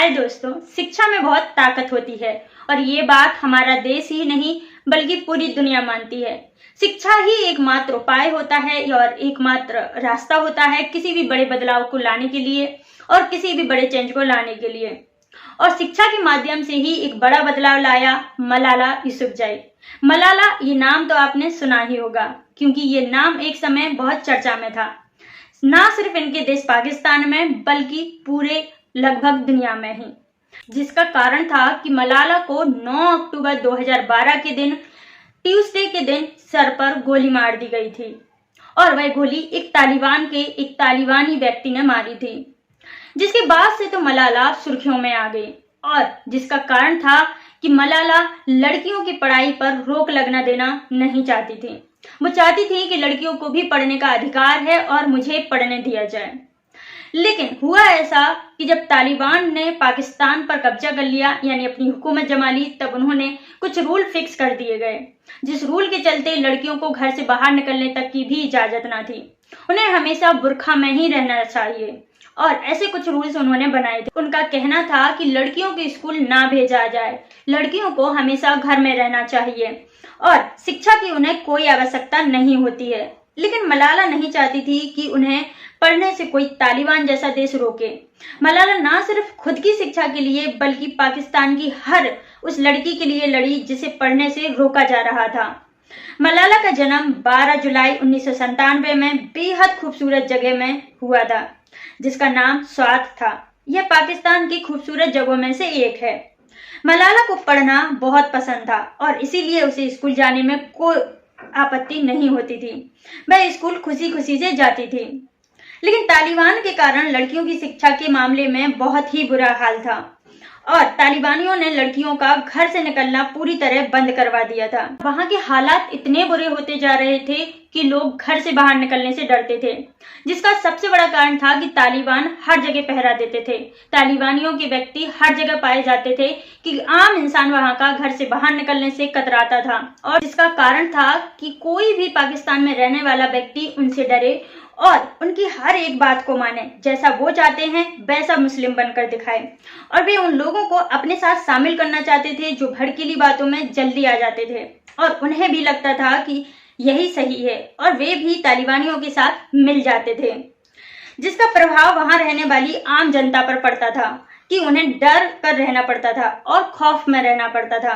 हाय दोस्तों, शिक्षा में बहुत ताकत होती है और ये बात हमारा देश ही नहीं बल्कि पूरी दुनिया मानती है। शिक्षा ही एकमात्र उपाय होता है और एकमात्र रास्ता होता है किसी भी बड़े बदलाव को लाने के लिए और किसी भी बड़े चेंज को लाने के लिए। और शिक्षा के माध्यम से ही एक बड़ा बदलाव लाया मलाला यूसुफजई। मलाला ये नाम तो आपने सुना ही होगा क्योंकि ये नाम एक समय बहुत चर्चा में था, ना सिर्फ इनके देश पाकिस्तान में बल्कि पूरे लगभग दुनिया में ही। जिसका कारण था कि मलाला को 9 अक्टूबर 2012 के दिन ट्यूसडे के दिन सर पर गोली मार दी गई थी और वह गोली एक तालिबानी व्यक्ति ने मारी थी, जिसके बाद से तो मलाला सुर्खियों में आ गई। और जिसका कारण था कि मलाला लड़कियों की पढ़ाई पर रोक लगना देना नहीं चाहती थी। वो चाहती थी कि लड़कियों को भी पढ़ने का अधिकार है और मुझे पढ़ने दिया जाए। लेकिन हुआ ऐसा कि जब तालिबान ने पाकिस्तान पर कब्जा कर लिया यानी अपनी हुकूमत जमा ली, तब उन्होंने कुछ रूल फिक्स कर दिए गए, जिस रूल के चलते लड़कियों को घर से बाहर निकलने तक की भी इजाजत ना थी। उन्हें हमेशा बुर्का में ही रहना चाहिए और ऐसे कुछ रूल्स उन्होंने बनाए थे। उनका कहना था कि लड़कियों को स्कूल ना भेजा जाए, लड़कियों को हमेशा घर में रहना चाहिए और शिक्षा की उन्हें कोई आवश्यकता नहीं होती है। लेकिन मलाला नहीं चाहती थी कि उन्हें पढ़ने से कोई तालिबान जैसा देश रोके। मलाला ना सिर्फ खुद की शिक्षा के लिए बल्कि पाकिस्तान की हर उस लड़की के लिए लड़ी जिसे पढ़ने से रोका जा रहा था। मलाला का जन्म 12 जुलाई 1997 में बेहद खूबसूरत जगह में हुआ था, जिसका नाम स्वात था। यह पाकिस्तान की खूबसूरत जगहों में से एक है। मलाला को पढ़ना बहुत पसंद था और इसीलिए उसे स्कूल जाने में कोई आपत्ति नहीं होती थी। वह स्कूल खुशी खुशी से जाती थी। लेकिन तालिबान के कारण लड़कियों की शिक्षा के मामले में बहुत ही बुरा हाल था और तालिबानियों ने लड़कियों का घर से निकलना पूरी तरह बंद करवा दिया था। वहां के हालात इतने बुरे होते जा रहे थे कि लोग घर से बाहर निकलने से डरते थे, जिसका सबसे बड़ा कारण था कि तालिबान हर जगह पहरा देते थे। तालिबानियों के व्यक्ति हर जगह पाए जाते थे कि आम इंसान वहां का घर से बाहर निकलने से कतराता था और जिसका कारण था कि कोई भी पाकिस्तान में रहने वाला व्यक्ति उनसे डरे और उनकी हर एक बात को माने, जैसा वो चाहते हैं वैसा मुस्लिम बनकर दिखाए। और वे उन लोगों को अपने साथ शामिल करना चाहते थे जो भड़कीली बातों में जल्दी आ जाते थे और उन्हें भी लगता था कि यही सही है और वे भी तालिबानियों के साथ मिल जाते थे, जिसका प्रभाव वहां रहने वाली आम जनता पर पड़ता था कि उन्हें डर कर रहना पड़ता था और खौफ में रहना पड़ता था।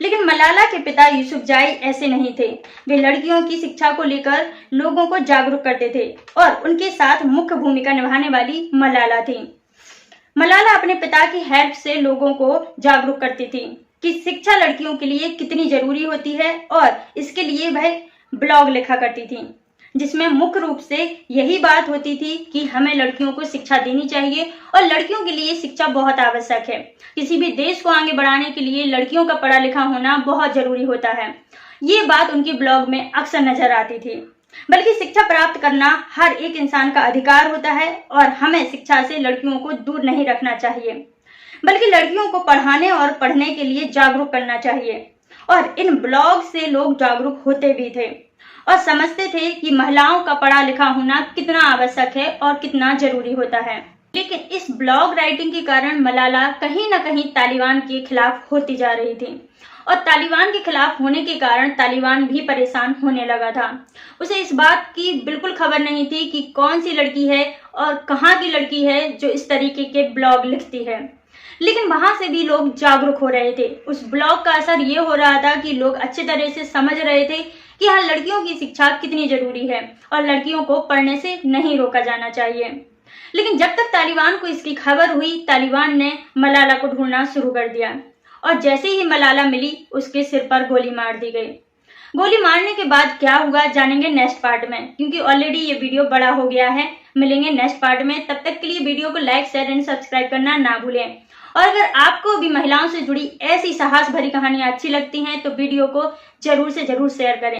लेकिन मलाला के पिता यूसुफजई ऐसे नहीं थे। वे लड़कियों की शिक्षा को लेकर लोगों को जागरूक करते थे और उनके साथ मुख्य भूमिका निभाने वाली मलाला थी। मलाला अपने पिता की हेल्प से लोगों को जागरूक करती थी कि शिक्षा लड़कियों के लिए कितनी जरूरी होती है और इसके लिए वह ब्लॉग लिखा करती थी, जिसमें मुख्य रूप से यही बात होती थी कि हमें लड़कियों को शिक्षा देनी चाहिए और लड़कियों के लिए शिक्षा बहुत आवश्यक है। किसी भी देश को आगे बढ़ाने के लिए लड़कियों का पढ़ा लिखा होना बहुत जरूरी होता है। ये बात उनके ब्लॉग में अक्सर नजर आती थी। बल्कि शिक्षा प्राप्त करना हर एक इंसान का अधिकार होता है और हमें शिक्षा से लड़कियों को दूर नहीं रखना चाहिए, बल्कि लड़कियों को पढ़ाने और पढ़ने के लिए जागरूक करना चाहिए। और इन ब्लॉग से लोग जागरूक होते भी थे और समझते थे कि महिलाओं का पढ़ा लिखा होना कितना आवश्यक है और कितना जरूरी होता है। लेकिन इस ब्लॉग राइटिंग के कारण मलाला कहीं ना कहीं तालिबान के खिलाफ होती जा रही थी और तालिबान के खिलाफ होने के कारण तालिबान भी परेशान होने लगा था। उसे इस बात की बिल्कुल खबर नहीं थी कि कौन सी लड़की है और कहाँ की लड़की है जो इस तरीके के ब्लॉग लिखती है। लेकिन वहां से भी लोग जागरूक हो रहे थे। उस ब्लॉग का असर ये हो रहा था कि लोग अच्छे तरह से समझ रहे थे कि हाँ, लड़कियों की शिक्षा कितनी जरूरी है और लड़कियों को पढ़ने से नहीं रोका जाना चाहिए। लेकिन जब तक तालिबान को इसकी खबर हुई, तालिबान ने मलाला को ढूंढना शुरू कर दिया और जैसे ही मलाला मिली उसके सिर पर गोली मार दी गई। गोली मारने के बाद क्या हुआ जानेंगे नेक्स्ट पार्ट में, क्योंकि ऑलरेडी ये वीडियो बड़ा हो गया है। मिलेंगे नेक्स्ट पार्ट में, तब तक के लिए वीडियो को लाइक शेयर एंड सब्सक्राइब करना ना भूलें। और अगर आपको भी महिलाओं से जुड़ी ऐसी साहस भरी कहानियां अच्छी लगती हैं तो वीडियो को जरूर से जरूर शेयर करें।